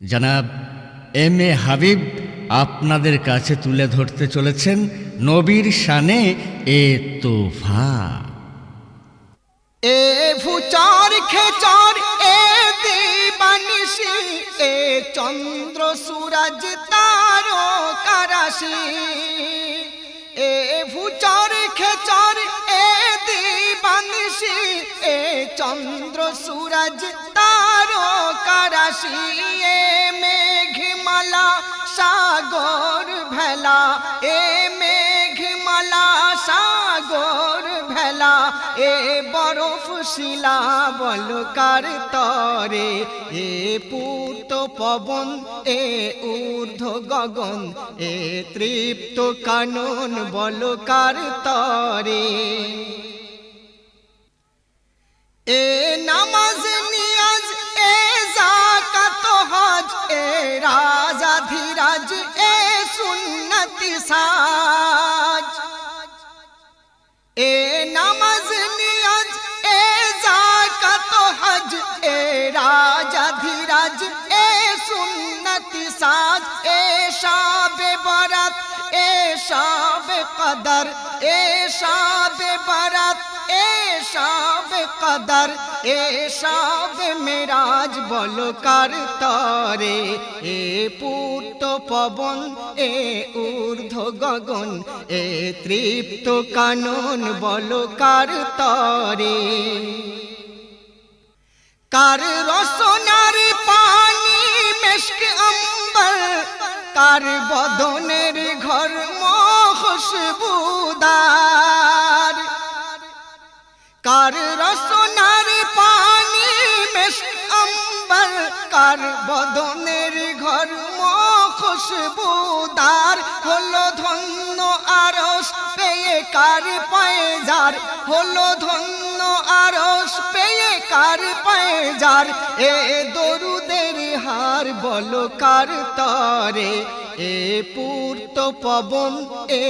জনাব M A Habib আপনাদের কাছে তুলে ধরতে চলেছেন নবীর শানে এ তোহফা। এ ফুচর খেচর এ দিবানিশি এ চন্দ্র সূরজ তারকা রাশি। এ ফুচর খেচর এ দিবানিশি এ চন্দ্র সূরজ তারকা রাশি। এ মেঘমালা সাগর ভেলা এ মেঘমালা সাগর ভেলা এ বরফ শিলা বলকার তরে এ পূর্ত পবন এ ঊর্ধ্ব গগন এ তৃপ্ত কানন বলকার তরে। এ নামাজ নিয়াজ এ যাকাত হজ এ রাজা ধীরাজ এ সুন্নতি সাজ। এ নামাজ নিয়াজ এ যাকাত হজ এ রাজা ধীরাজ এ সুন্নতি সাজ। এ শাবে বরাত এ শাবে কদর এ শাবে বরাত এ শাবে কদর এ শাবে মেরাজ বলকার তরে এ পূর্ত পবন এ ঊর্ধ্ব গগন এ তৃপ্ত কানন বলকার তরে। কার রসনার পানি মেশক অম্বর কার বদনের ঘর খুশবুদার। কার রসনার পানি মেশক অম্বর কার বদনের ঘর খুশবুদার। হলো ধন্য আরশ পেয়ে কার পায়জার হলো ধন্য আরশ পেয়ে কার পায়জার। এ দরুদের হার বলকার তরে এ পূর্ত পবন এ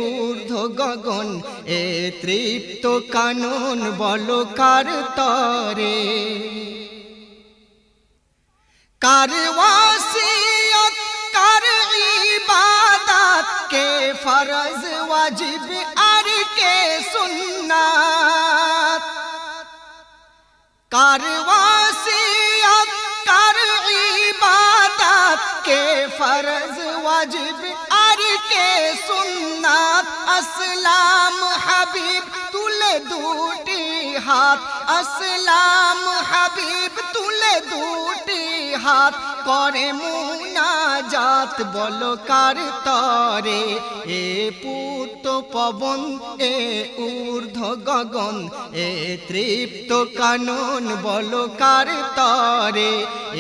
ঊর্ধ্ব গগন এ তৃপ্ত কানন বলকার তরে। কার ওয়াসিয়ত কার ইবাদত কে ফরজ ওয়াজিব আর কে সুন্নাত। কার ওয়াসিয়ত কার ইবাদত কে ফরজ ওয়াজিব আর কে সুন্নাত। আসলাম হাবিব তুলে দুটি হাত আসলাম হাবিব তুলে দুটি হাত করে মুনাজাত বলকার তরে এ পূর্ত পবন এ ঊর্ধ্ব গগন এ তৃপ্ত কানন বলকার তরে।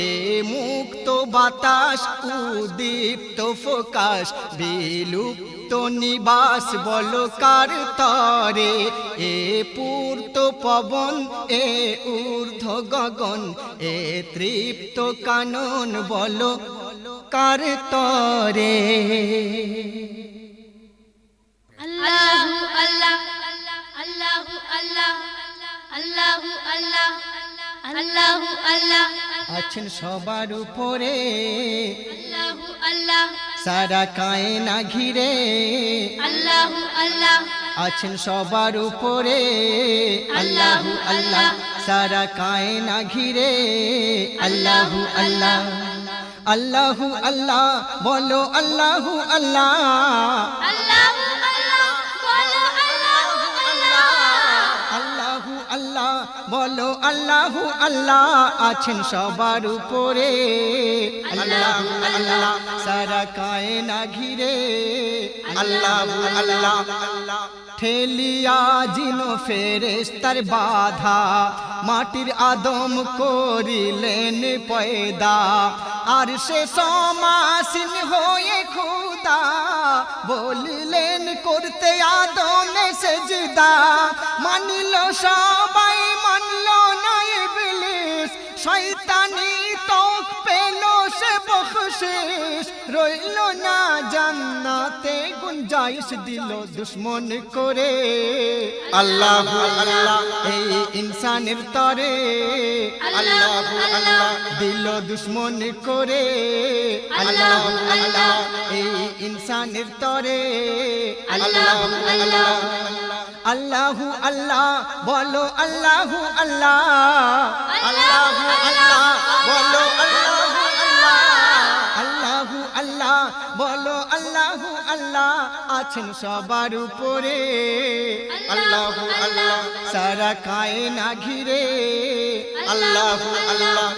এ মুক্ত বাতাস উদীপ্ত ফোকাশ বিলুপ্ত নিবাস বলকার তরে এ পূর্ত পবন এ ঊর্ধ্ব গগন এ তৃপ্ত কানন বলকার তরে। আল্লাহু আল্লাহ আল্লাহু আল্লাহ আল্লাহু আল্লাহ আল্লাহু আল্লাহ আছেন সবার উপরে আল্লাহু আল্লাহ সারা কায়না ঘিরে আল্লাহু আল্লাহ আছেন সবার উপরে আল্লাহু আল্লাহ সারা কায়না ঘিরে আল্লাহু আল্লাহ। আল্লাহু আল্লাহ বলো আল্লাহু আল্লাহ আল্লাহু আল্লাহ বলো আল্লাহু আল্লাহ আল্লাহু আল্লাহ বলো আল্লাহু আল্লাহ আছেন সবার উপরে আল্লাহু আল্লাহ সারা কায়না ঘিরে আল্লাহু আল্লাহ। ঠেলিয়া জিনো ফেরেশতার বাধা মাটির আদম করিলেন পয়দা আর সে সমাসীন হয়ে খোদা বলিলেন করতে আদমে সেজদা। মানিল সবাই মানল না ইবলিস শয়তানি তক পেল সে বখশিশ রইল না জান্নাত জান্নাতে গুঞ্জাইশ দিল দুশ্মন করে আল্লাহু আল্লাহ এই ইনসানের তরে আল্লাহু আল্লাহ দিল দুশ্মন করে আল্লাহু আল্লাহ এই ইনসানের তরে আল্লাহু আল্লাহ আল্লাহু আল্লাহ বলো আল্লাহু আল্লাহ আল্লাহু আল্লাহ বলো আল্লাহু আল্লাহ আল্লাহু আল্লাহ বলো আল্লাহু আল্লাহ আছেন সবার উপরে আল্লাহু আল্লাহ সারা কায়না ঘিরে আল্লাহু আল্লাহ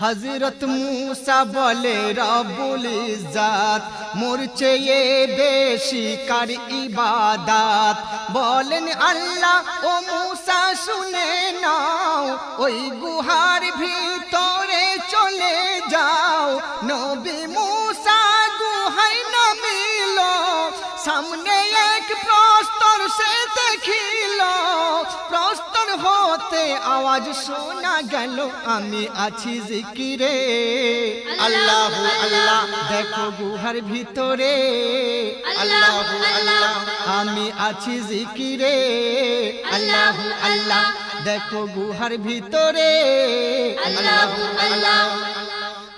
হযরত মূসা বলে রব্বুল ইজ্জাত মোর চেয়ে বেশি কার ইবাদত বলেন আল্লাহ ও মূসা শুনে নাও ওই গুহার ভিতরে চলে যাও নবী মূসা গুহায় নামিল সামনে এক প্রস্তর সে দেখিল প্রস্তর হতে আওয়াজ শোনা গেল আমি আছি জিকিরে আল্লাহু আল্লাহ দেখো গুহার ভিতরে আল্লাহু আল্লাহ আমি আছি জিকিরে আল্লাহু আল্লাহ দেখো গুহার ভিতরে আল্লাহু আল্লাহ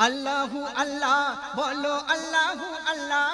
আল্লাহু আল্লাহ বলো আল্লাহু আল্লাহ